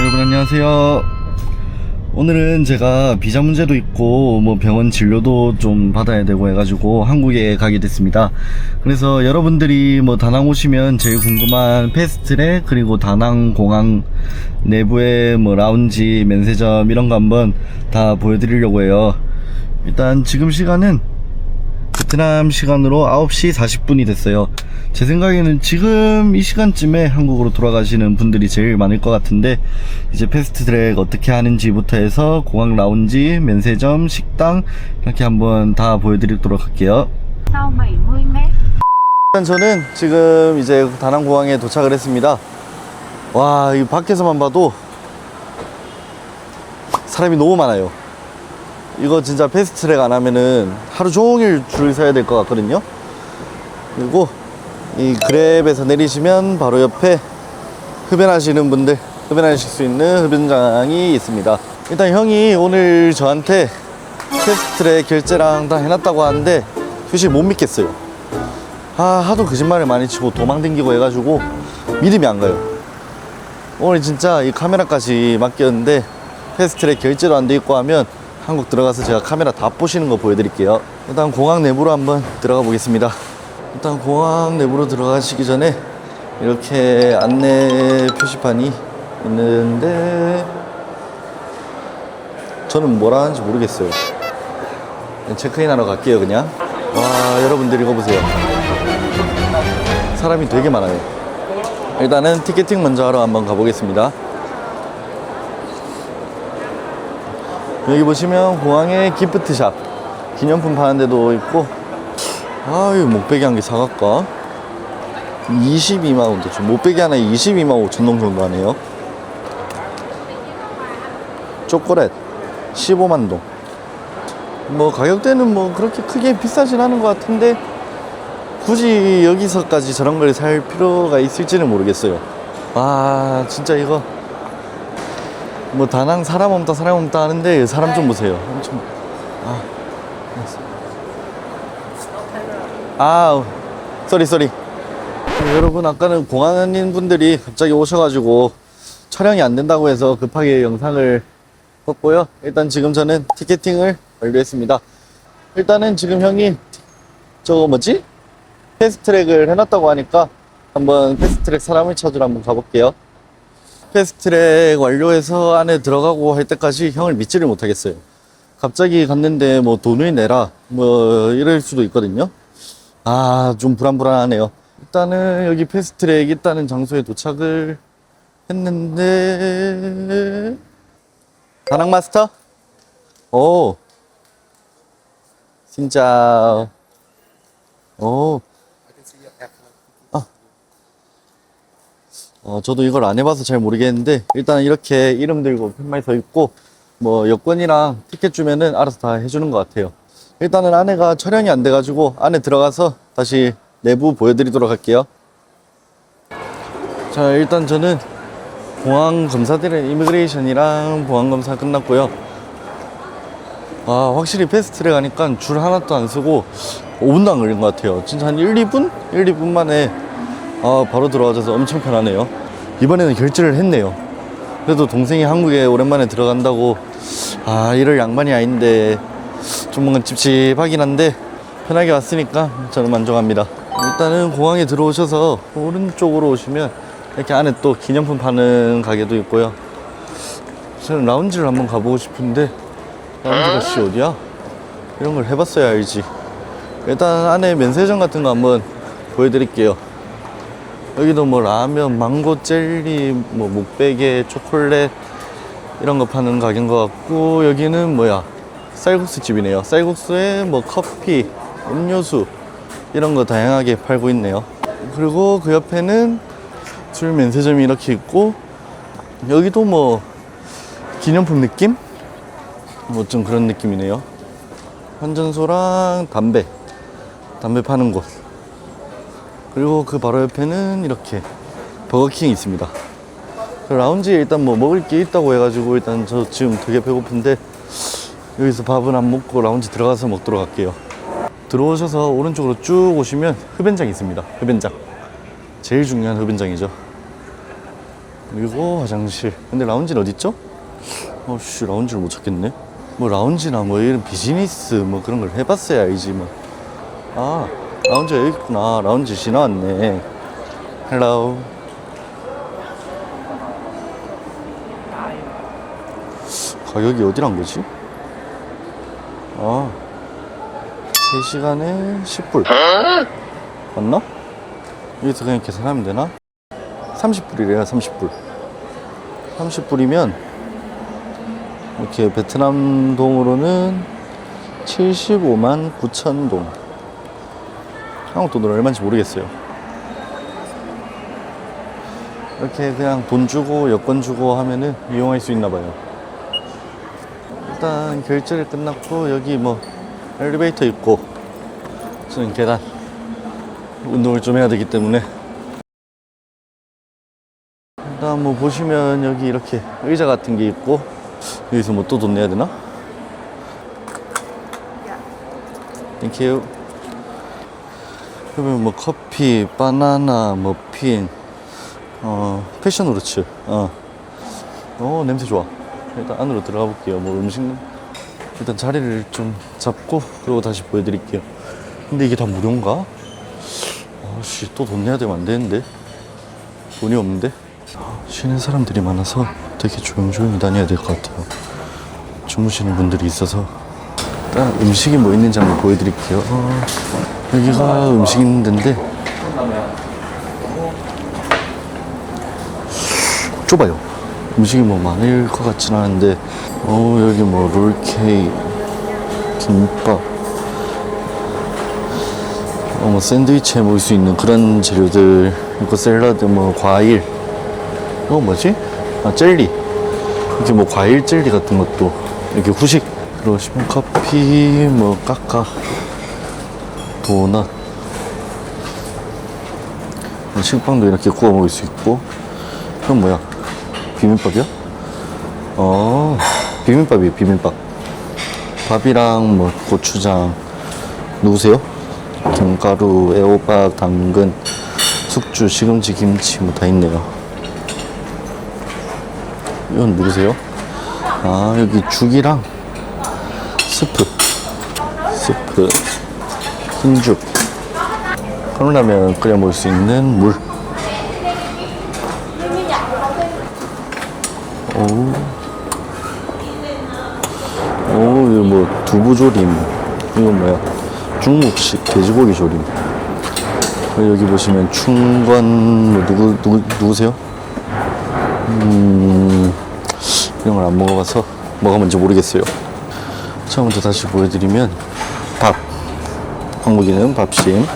여러분 안녕하세요. 오늘은 제가 비자 문제도 있고 뭐 병원 진료도 좀 받아야 되고 해가지고 한국에 가게 됐습니다. 그래서 여러분들이 뭐 다낭 오시면 제일 궁금한 패스트트랙 그리고 다낭 공항 내부의 뭐 라운지, 면세점 이런 거 한번 다 보여드리려고 해요. 일단 지금 시간은 베트남 시간으로 9시 40분이 됐어요. 제 생각에는 지금 이 시간쯤에 한국으로 돌아가시는 분들이 제일 많을 것 같은데, 이제 패스트트랙 어떻게 하는지부터 해서 공항 라운지, 면세점, 식당 이렇게 한번 다 보여드리도록 할게요. 일단 저는 지금 이제 다낭 공항에 도착을 했습니다. 와, 이 밖에서만 봐도 사람이 너무 많아요. 이거 진짜 패스트트랙 안 하면은 하루 종일 줄 서야 될 것 같거든요. 그리고 이 그랩에서 내리시면 바로 옆에 흡연하시는 분들 흡연하실 수 있는 흡연장이 있습니다. 일단 형이 오늘 저한테 패스트트랙 결제랑 다 해놨다고 하는데 솔직히 못 믿겠어요. 하도 거짓말을 많이 치고 도망 댕기고 해가지고 믿음이 안 가요. 오늘 진짜 이 카메라까지 맡겼는데 패스트트랙 결제도 안 돼 있고 하면 한국 들어가서 제가 카메라 다 보시는 거 보여드릴게요. 일단 공항 내부로 한번 들어가 보겠습니다. 일단 공항 내부로 들어가시기 전에 이렇게 안내 표시판이 있는데 저는 뭐라 하는지 모르겠어요. 그냥 체크인 하러 갈게요. 그냥. 와, 여러분들 이거 보세요. 사람이 되게 많아요. 일단은 티켓팅 먼저 하러 한번 가보겠습니다. 여기 보시면 공항에 기프트샵 기념품 파는 데도 있고, 이 목베개 한 개 사갈까? 22만원 대충 목베개 하나에 22만 5천 동 정도 하네요. 초콜릿 15만 동. 뭐 가격대는 뭐 그렇게 크게 비싸진 않은 것 같은데 굳이 여기서까지 저런 걸 살 필요가 있을지는 모르겠어요. 진짜 이거 뭐 다낭 사람 없다 하는데 사람 좀 보세요. 엄청. 쏘리. 여러분, 아까는 공항인 분들이 갑자기 오셔가지고 촬영이 안 된다고 해서 급하게 영상을 껐고요. 일단 지금 저는 티켓팅을 완료했습니다. 일단은 지금 형이 저거 뭐지? 패스트트랙을 해놨다고 하니까 한번 패스트트랙 사람을 찾으러 한번 가볼게요. 패스트트랙 완료해서 안에 들어가고 할 때까지 형을 믿지를 못하겠어요. 갑자기 갔는데 뭐 돈을 내라 뭐 이럴 수도 있거든요. 좀 불안하네요. 일단은 여기 패스트트랙 있다는 장소에 도착을 했는데, 다낭 마스터? 오, 진짜. 저도 이걸 안 해봐서 잘 모르겠는데, 일단 이렇게 이름들고 팻말 서 있고 뭐 여권이랑 티켓 주면은 알아서 다 해주는 것 같아요. 일단은 안에가 촬영이 안 돼가지고 안에 들어가서 다시 내부 보여드리도록 할게요. 자, 일단 저는 공항 검사들은 이미그레이션이랑 보안검사 끝났고요. 확실히 패스트트랙 하니까 줄 하나도 안 쓰고 5분도 안 걸린 것 같아요. 진짜 한 1-2분? 1-2분 만에 바로 들어와줘서 엄청 편하네요. 이번에는 결제를 했네요. 그래도 동생이 한국에 오랜만에 들어간다고 이럴 양반이 아닌데 좀 뭔가 찝찝하긴 한데 편하게 왔으니까 저는 만족합니다. 일단은 공항에 들어오셔서 오른쪽으로 오시면 이렇게 안에 또 기념품 파는 가게도 있고요. 저는 라운지를 한번 가보고 싶은데 라운지가 어디야? 이런 걸 해봤어야 알지. 일단 안에 면세점 같은 거 한번 보여드릴게요. 여기도 뭐 라면, 망고 젤리, 뭐 목베개, 초콜릿 이런 거 파는 가게인 것 같고, 여기는 뭐야? 쌀국수 집이네요. 쌀국수에 뭐 커피, 음료수 이런 거 다양하게 팔고 있네요. 그리고 그 옆에는 술 면세점이 이렇게 있고, 여기도 뭐 기념품 느낌? 뭐 좀 그런 느낌이네요. 환전소랑 담배 파는 곳. 그리고 그 바로 옆에는 이렇게 버거킹이 있습니다. 라운지에 일단 뭐 먹을 게 있다고 해가지고 일단 저 지금 되게 배고픈데 여기서 밥은 안 먹고 라운지 들어가서 먹도록 할게요. 들어오셔서 오른쪽으로 쭉 오시면 흡연장이 있습니다. 흡연장 제일 중요한 흡연장이죠. 그리고 화장실. 근데 라운지는 어딨죠? 어씨, 라운지를 못 찾겠네. 뭐 라운지나 뭐 이런 비즈니스 뭐 그런 걸 해봤어야 알지 뭐. 아, 라운지가 여기 있구나. 라운지 지나왔네. 헬로우. 가격이 어디란 거지? 아, 3시간에 10불. 맞나? 여기서 그냥 계산하면 되나? 30불이래요, 30불. 30불이면 이렇게 베트남 동으로는 75만 9천 동. 한국 돈으로 얼마인지 모르겠어요. 이렇게 그냥 돈 주고 여권 주고 하면은 이용할 수 있나 봐요. 일단 결제를 끝났고 여기 뭐 엘리베이터 있고 저는 계단 운동을 좀 해야 되기 때문에 일단 뭐 보시면 여기 이렇게 의자 같은 게 있고 여기서 뭐 또 돈 내야 되나? 땡큐. 그러면 뭐 커피, 바나나, 머핀, 패션 후르츠. 냄새 좋아. 일단 안으로 들어가 볼게요. 뭐 음식 일단 자리를 좀 잡고 그리고 다시 보여드릴게요. 근데 이게 다 무료인가? 아씨, 또 돈 내야 되면 안 되는데 돈이 없는데. 쉬는 사람들이 많아서 되게 조용조용히 다녀야 될 것 같아요. 주무시는 분들이 있어서. 일단 음식이 뭐 있는지 한번 보여드릴게요. 여기가 음식 있는 데인데 좁아요. 음식이 뭐 많을 것 같진 않은데 여기 뭐 롤케이크, 김밥, 뭐 샌드위치에 먹을 수 있는 그런 재료들 있고 샐러드, 뭐 과일, 이거 뭐지? 젤리. 이렇게 뭐 과일 젤리 같은 것도 이렇게 후식. 그러시면 커피, 뭐 까까, 도넛, 식빵도 이렇게 구워 먹을 수 있고. 그건 뭐야? 비빔밥이야? 비빔밥이에요, 비빔밥. 밥이랑 뭐 고추장, 누구세요? 김가루, 애호박, 당근, 숙주, 시금치, 김치 뭐 다 있네요. 이건 누구세요? 여기 죽이랑 스프, 흰죽, 컵라면 끓여 먹을 수 있는 물. 이거 뭐 두부조림. 이건 뭐야? 중국식 돼지고기 조림. 여기 보시면 충건 뭐 누구세요? 이런 걸 안 먹어봐서 뭐가 뭔지 모르겠어요. 처음부터 다시 보여드리면 밥, 한국인은 밥심,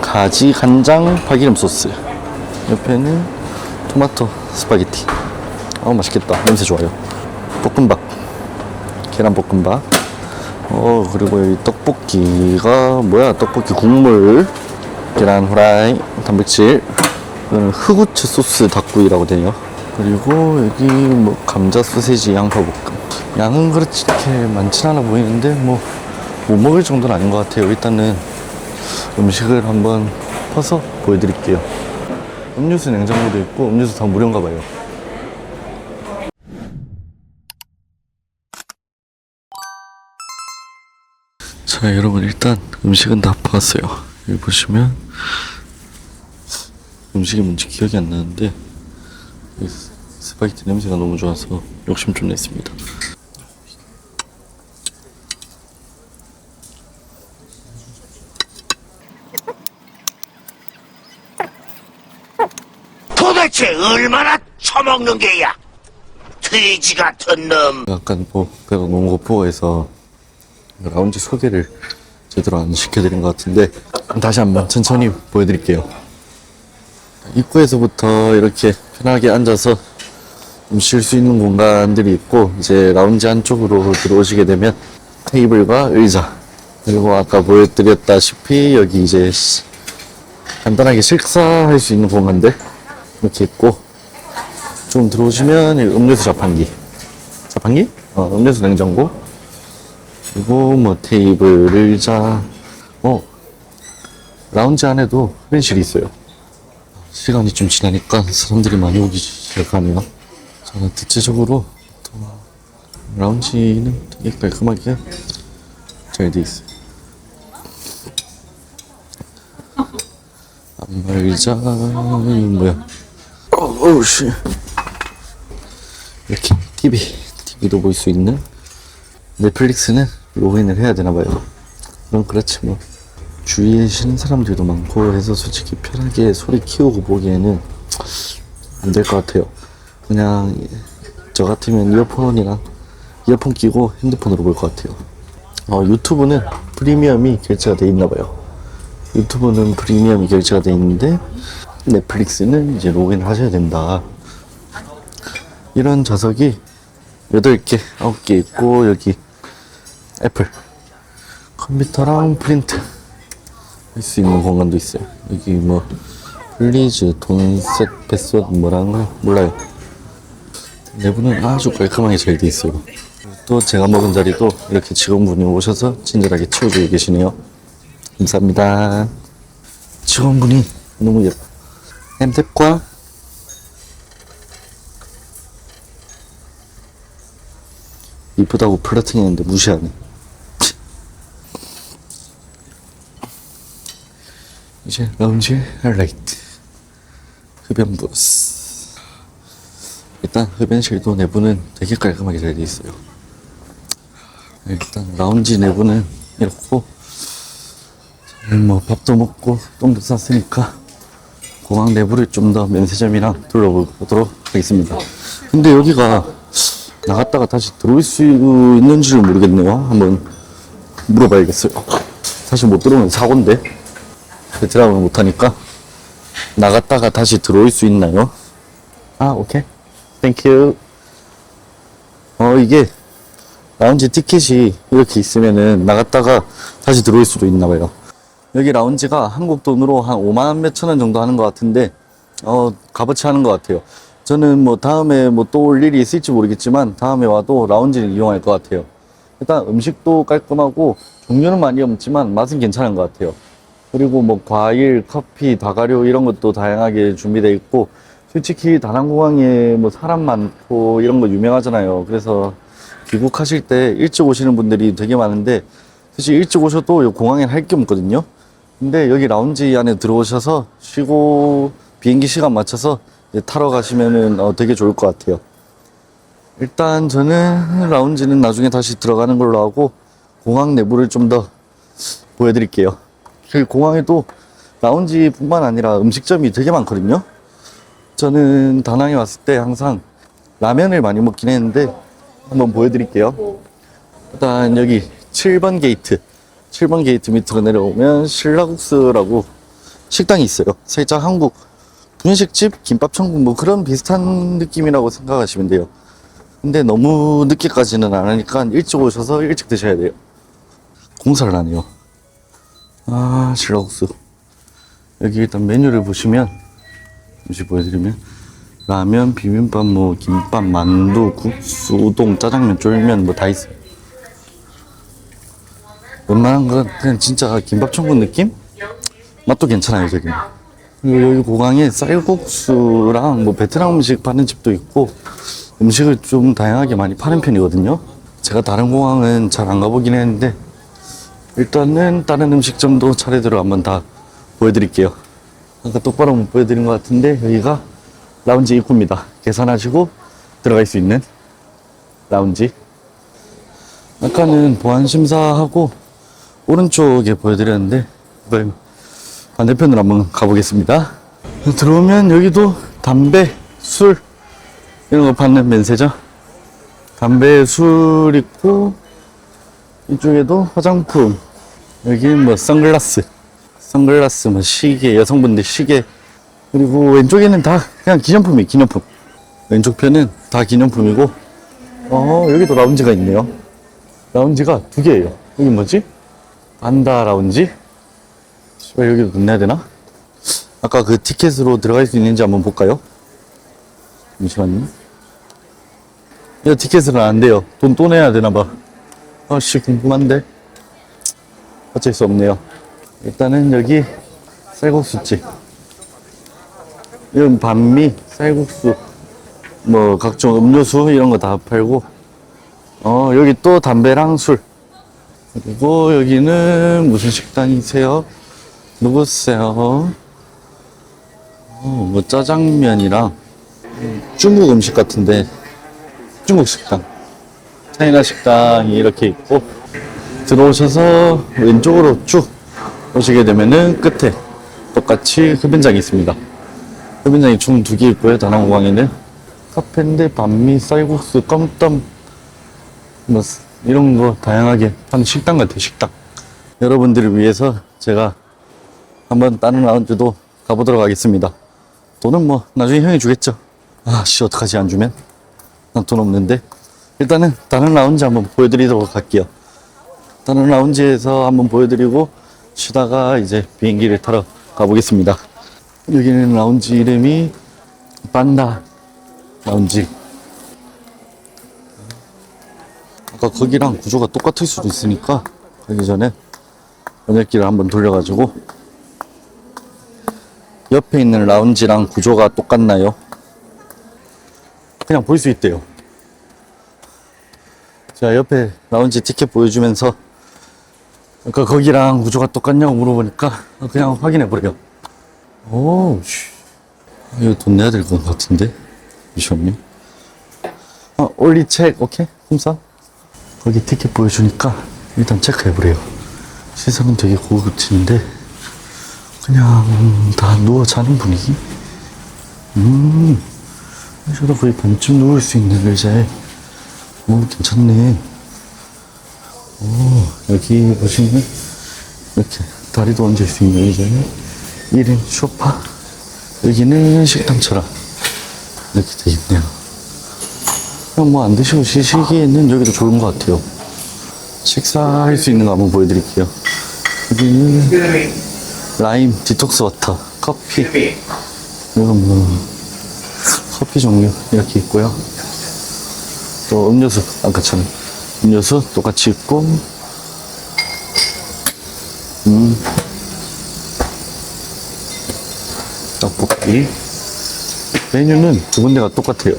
가지, 간장, 파기름 소스. 옆에는 토마토 스파게티. 맛있겠다. 냄새 좋아요. 볶음밥, 계란볶음밥. 그리고 여기 떡볶이가 뭐야? 떡볶이 국물, 계란 후라이, 단백질. 이거는 흑우추 소스 닭구이라고 되네요. 그리고 여기 뭐 감자 소세지 양파볶음. 양은 그렇게 많진 않아 보이는데 뭐 못 먹을 정도는 아닌 것 같아요. 일단은 음식을 한번 퍼서 보여드릴게요. 음료수 냉장고도 있고 음료수 다 무료인가 봐요. 자, 여러분 일단 음식은 다 퍼왔어요. 여기 보시면 음식이 뭔지 기억이 안 나는데 스파게티 냄새가 너무 좋아서 욕심 좀 냈습니다. 도대체 얼마나 처먹는 게야? 돼지 같은 놈. 약간 배가 너무 고프해서 라운지 소개를 제대로 안 시켜드린 것 같은데 다시 한번 천천히 보여드릴게요. 입구에서부터 이렇게 편하게 앉아서 쉴 수 있는 공간들이 있고, 이제 라운지 안쪽으로 들어오시게 되면 테이블과 의자, 그리고 아까 보여드렸다시피 여기 이제 간단하게 식사할 수 있는 공간들 이렇게 있고, 좀 들어오시면 음료수 자판기, 음료수 냉장고, 그리고 뭐 테이블, 의자, 라운지 안에도 회의실이 있어요. 시간이 좀 지나니까 사람들이 많이 오기 들어가네요. 자, 대체적으로 또 라운지는 되게 깔끔하게 잘 돼 있어요. 안말자 이건 뭐야? 어우씨. 이렇게 TV도 볼 수 있는. 넷플릭스는 로그인을 해야 되나봐요. 그럼 그렇지 뭐. 주위에 쉬는 사람들도 많고 해서 솔직히 편하게 소리 키우고 보기에는 안 될 것 같아요. 그냥 저 같으면 이어폰 끼고 핸드폰으로 볼 것 같아요. 유튜브는 프리미엄이 결제가 돼 있나봐요. 유튜브는 프리미엄이 결제가 돼 있는데 넷플릭스는 이제 로그인을 하셔야 된다. 이런 좌석이 8개, 9개 있고, 여기 애플 컴퓨터랑 프린트 할 수 있는 공간도 있어요. 여기 뭐 플리즈, 돈셋, 패스워드 뭐라는 거 몰라요. 내부는 아주 깔끔하게 잘 돼 있어요. 또 제가 먹은 자리도 이렇게 직원분이 오셔서 친절하게 치워주고 계시네요. 감사합니다. 직원분이 너무 예뻐. 햄탭과 이쁘다고 플러팅 했는데 무시하네. 이제 라운지 하이라이트. 흡연 부스. 일단 흡연실도 내부는 되게 깔끔하게 잘 돼 있어요. 일단 라운지 내부는 이렇고, 뭐 밥도 먹고 똥도 쌌으니까 공항 내부를 좀 더 면세점이랑 둘러보도록 하겠습니다. 근데 여기가 나갔다가 다시 들어올 수 있는지를 모르겠네요. 한번 물어봐야겠어요. 사실 못 들어오면 사고인데 베트남을 못하니까 나갔다가 다시 들어올 수 있나요? 오케이. 땡큐. 이게 라운지 티켓이 이렇게 있으면은 나갔다가 다시 들어올 수도 있나봐요. 여기 라운지가 한국 돈으로 한 5만 몇천 원 정도 하는 것 같은데 값어치 하는 것 같아요. 저는 뭐 다음에 뭐 또 올 일이 있을지 모르겠지만 다음에 와도 라운지를 이용할 것 같아요. 일단 음식도 깔끔하고 종류는 많이 없지만 맛은 괜찮은 것 같아요. 그리고 뭐 과일, 커피, 다가류 이런 것도 다양하게 준비되어 있고, 솔직히 다낭공항에 뭐 사람 많고 이런 거 유명하잖아요. 그래서 귀국하실 때 일찍 오시는 분들이 되게 많은데, 사실 일찍 오셔도 공항엔 할 게 없거든요. 근데 여기 라운지 안에 들어오셔서 쉬고 비행기 시간 맞춰서 타러 가시면은 되게 좋을 것 같아요. 일단 저는 라운지는 나중에 다시 들어가는 걸로 하고 공항 내부를 좀 더 보여드릴게요. 공항에도 라운지뿐만 아니라 음식점이 되게 많거든요. 저는 다낭에 왔을 때 항상 라면을 많이 먹긴 했는데 한번 보여드릴게요. 일단 여기 7번 게이트 밑으로 내려오면 신라국수라고 식당이 있어요. 살짝 한국 분식집, 김밥천국 뭐 그런 비슷한 느낌이라고 생각하시면 돼요. 근데 너무 늦게까지는 안 하니까 일찍 오셔서 일찍 드셔야 돼요. 공사를 하네요. 신라국수. 여기 일단 메뉴를 보시면 잠시 보여드리면 라면, 비빔밥, 뭐 김밥, 만두, 국수, 우동, 짜장면, 쫄면 뭐 다 있어요. 웬만한 건 그냥 진짜 김밥천국 느낌? 맛도 괜찮아요, 저기. 그리고 여기 공항에 쌀국수랑 뭐 베트남 음식 파는 집도 있고 음식을 좀 다양하게 많이 파는 편이거든요. 제가 다른 공항은 잘 안 가보긴 했는데 일단은 다른 음식점도 차례대로 한번 다 보여드릴게요. 아까 똑바로 못 보여드린 것 같은데 여기가 라운지 입구입니다. 계산하시고 들어갈 수 있는 라운지. 아까는 보안 심사하고 오른쪽에 보여드렸는데 이걸 반대편으로 한번 가보겠습니다. 들어오면 여기도 담배, 술 이런 거 파는 면세점. 담배, 술 있고 이쪽에도 화장품, 여기는 뭐 선글라스 뭐 시계, 여성분들 시계. 그리고 왼쪽에는 다 그냥 기념품이에요. 기념품. 왼쪽 편은 다 기념품이고 여기도 라운지가 있네요. 라운지가 2개예요. 여기 뭐지? 반다 라운지? 여기도 돈 내야 되나? 아까 그 티켓으로 들어갈 수 있는지 한번 볼까요? 잠시만요. 이거 티켓은 안 돼요. 돈 또 내야 되나봐. 궁금한데. 어쩔 수 없네요. 일단은 여기 쌀국수집. 이건 반미 쌀국수 뭐 각종 음료수 이런 거 다 팔고, 여기 또 담배랑 술. 그리고 여기는 무슨 식당이세요? 누구세요? 뭐 짜장면이랑 중국 음식 같은데, 중국 식당. 차이나 식당이 이렇게 있고, 들어오셔서 왼쪽으로 쭉 오시게 되면은 끝에 똑같이 흡연장이 있습니다. 흡연장이 총 2개 있고요. 다낭공항에는 카페인데 반미, 쌀국수, 껌땀 뭐 이런 거 다양하게 하는 식당 같아요. 식당. 여러분들을 위해서 제가 한번 다른 라운지도 가보도록 하겠습니다. 돈은 뭐 나중에 형이 주겠죠. 아씨 어떡하지 안 주면? 난 돈 없는데. 일단은 다른 라운지 한번 보여드리도록 할게요. 다른 라운지에서 한번 보여드리고 쉬다가 이제 비행기를 타러 가보겠습니다. 여기는 라운지 이름이 판다 라운지. 아까 거기랑 구조가 똑같을 수도 있으니까 가기 전에 번역기를 한번 돌려가지고, 옆에 있는 라운지랑 구조가 똑같나요? 그냥 볼 수 있대요. 제가 옆에 라운지 티켓 보여주면서 아까 거기랑 구조가 똑같냐고 물어보니까 그냥 확인해버려요. 오, 이거 돈 내야 될 것 같은데? 잠시만요. 올리 책, 오케이? kumsa? 거기 티켓 보여주니까 일단 체크해보래요. 시설은 되게 고급진데 그냥 다 누워 자는 분위기? 저도 거의 반쯤 누울 수 있는 의자에 괜찮네. 여기 보시면 이렇게 다리도 얹을 수 있는 의자에 1인 소파. 여기는 식당처럼 이렇게 돼 있네요. 그냥 뭐 안 드시고 쉬시기에는 여기도 좋은 것 같아요. 식사할 수 있는 거 한번 보여드릴게요. 여기는 라임 디톡스 워터, 커피. 이건 뭐 커피 종류 이렇게 있고요. 또 음료수 아까처럼 음료수 똑같이 있고, 떡볶이. 메뉴는 2군데가 똑같아요.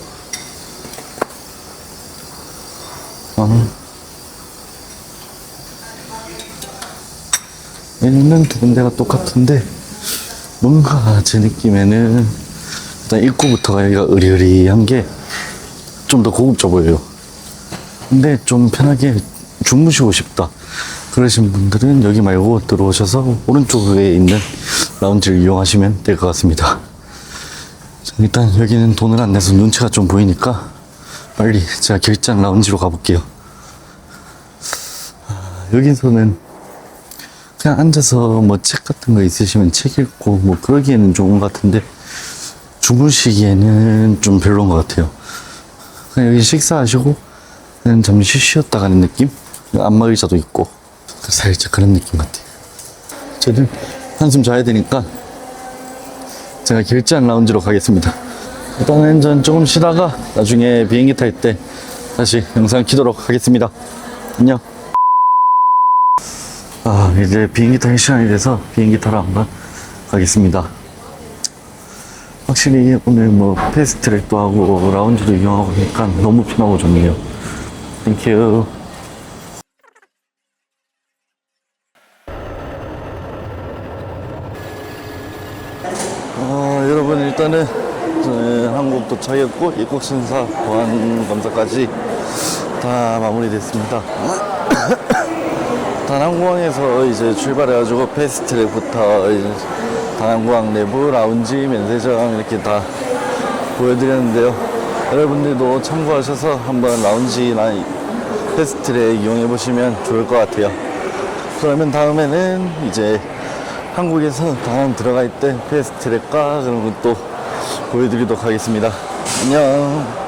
메뉴는 2군데가 똑같은데 뭔가 제 느낌에는 일단 입구부터가 여기가 으리으리한 게 좀 더 고급져 보여요. 근데 좀 편하게 주무시고 싶다 그러신 분들은 여기 말고 들어오셔서 오른쪽에 있는 라운지를 이용하시면 될 것 같습니다. 일단 여기는 돈을 안 내서 눈치가 좀 보이니까 빨리 제가 결제한 라운지로 가볼게요. 여기서는 그냥 앉아서 뭐 책 같은 거 있으시면 책 읽고 뭐 그러기에는 좋은 것 같은데 주무시기에는 좀 별로인 것 같아요. 그냥 여기 식사하시고 그냥 잠시 쉬었다 가는 느낌? 안마 의자도 있고 살짝 그런 느낌 같아요. 저는 한숨 자야 되니까 제가 결제한 라운지로 가겠습니다. 일단은 전 조금 쉬다가 나중에 비행기 탈 때 다시 영상 키도록 하겠습니다. 안녕. 이제 비행기 탈 시간이 돼서 비행기 타러 한번 가겠습니다. 확실히 오늘 뭐 패스트트랙도 하고 라운지도 이용하고 하니까 너무 편하고 좋네요. 땡큐. 여러분 일단은 저는 한국 도착했고 입국심사 보안검사까지 다 마무리됐습니다. 다낭공항에서 이제 출발해가지고 패스트트랙부터 이제 다낭공항 내부 라운지 면세점 이렇게 다 보여드렸는데요. 여러분들도 참고하셔서 한번 라운지나 패스트트랙 이용해보시면 좋을 것 같아요. 그러면 다음에는 이제 한국에서 다낭 들어갈 때 패스트트랙과 그런 것도 보여드리도록 하겠습니다. 안녕.